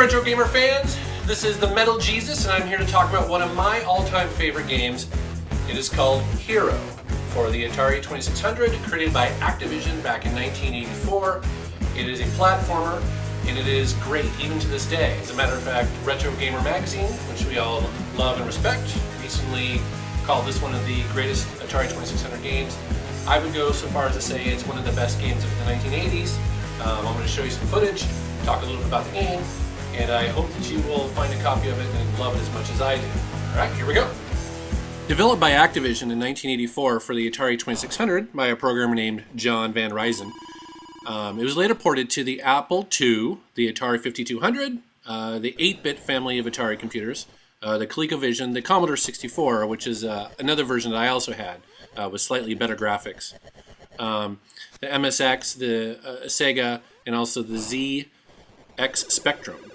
retro gamer fans, this is the Metal Jesus, and I'm here to talk about one of my all-time favorite games. It is called H.E.R.O for the Atari 2600, created by Activision back in 1984. It is a platformer, and it is great even to this day. As a matter of fact, Retro Gamer magazine, which we all love and respect, recently called this one of the greatest Atari 2600 games. I would go so far as to say it's one of the best games of the 1980s. I'm going to show you some footage, talk a little bit about the game, and I hope that you will find a copy of it and love it as much as I do. Alright, here we go. Developed by Activision in 1984 for the Atari 2600 by a programmer named John Van Ryzen. It was later ported to the Apple II, the Atari 5200, the 8-bit family of Atari computers, the ColecoVision, the Commodore 64, which is another version that I also had, with slightly better graphics. The MSX, the Sega, and also the ZX Spectrum.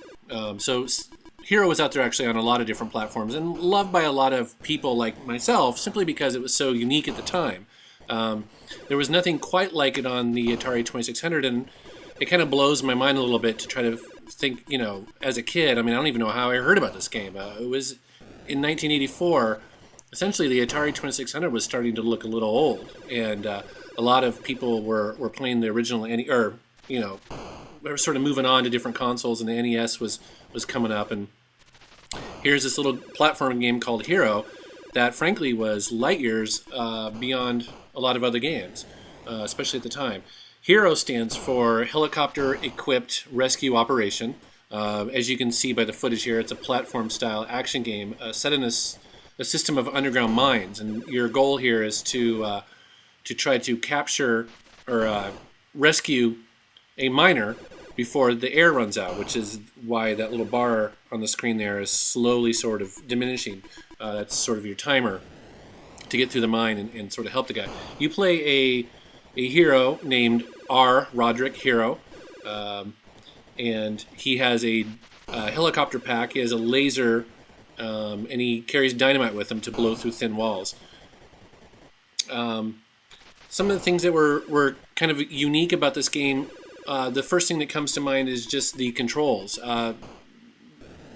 So H.E.R.O was out there actually on a lot of different platforms and loved by a lot of people like myself simply because it was so unique at the time. There was nothing quite like it on the Atari 2600, and it kind of blows my mind a little bit to try to think, you know, as a kid, I mean, I don't even know how I heard about this game. It was in 1984, essentially the Atari 2600 was starting to look a little old, and a lot of people were playing the original, or, you know, we were sort of moving on to different consoles, and the NES was coming up, and here's this little platform game called H.E.R.O that frankly was light years beyond a lot of other games, especially at the time. H.E.R.O stands for Helicopter Equipped Rescue Operation. As you can see by the footage here, it's a platform-style action game set in a system of underground mines, and your goal here is to try to capture or rescue a miner before the air runs out, which is why that little bar on the screen there is slowly sort of diminishing. That's sort of your timer to get through the mine and sort of help the guy. You play a hero named Roderick H.E.R.O, and he has a helicopter pack. He has a laser, and he carries dynamite with him to blow through thin walls. Some of the things that were kind of unique about this game, the first thing that comes to mind is just the controls.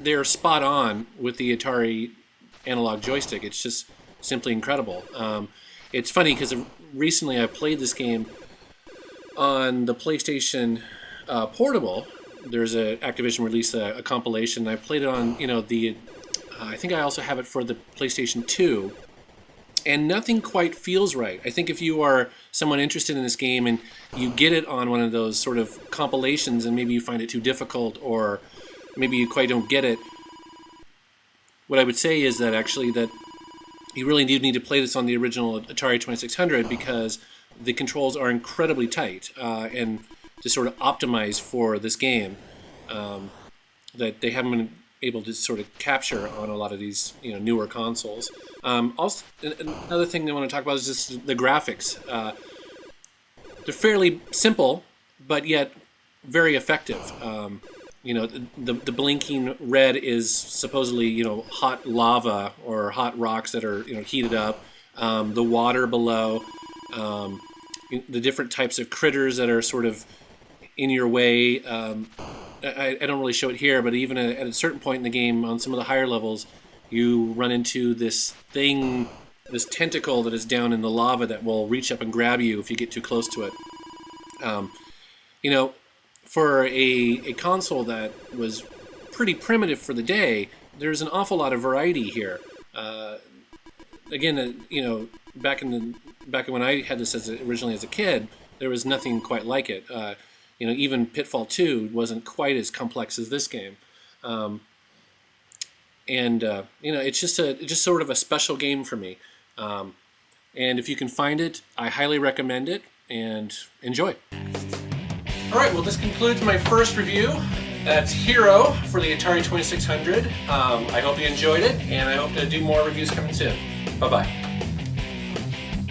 They're spot on with the Atari analog joystick. It's just simply incredible. It's funny because recently I played this game on the PlayStation Portable. There's Activision released a compilation. I played it on, you know, I think I also have it for the PlayStation 2. And nothing quite feels right. I think if you are someone interested in this game and you get it on one of those sort of compilations and maybe you find it too difficult or maybe you quite don't get it, what I would say is that actually that you really do need to play this on the original Atari 2600 because the controls are incredibly tight and to sort of optimize for this game that they haven't been able to sort of capture on a lot of these, you know, newer consoles. Also, another thing I want to talk about is just the graphics. They're fairly simple, but yet very effective. You know, the blinking red is supposedly, you know, hot lava or hot rocks that are, you know, heated up. The water below, the different types of critters that are sort of in your way. I don't really show it here, but even at a certain point in the game, on some of the higher levels, you run into this thing, this tentacle that is down in the lava that will reach up and grab you if you get too close to it. You know, for a console that was pretty primitive for the day, there's an awful lot of variety here. Again, you know, back when I had this originally as a kid, there was nothing quite like it. You know, even Pitfall 2 wasn't quite as complex as this game. You know, it's just sort of a special game for me. And if you can find it, I highly recommend it, and enjoy. All right, well, this concludes my first review. That's H.E.R.O for the Atari 2600. I hope you enjoyed it, and I hope to do more reviews coming soon. Bye-bye.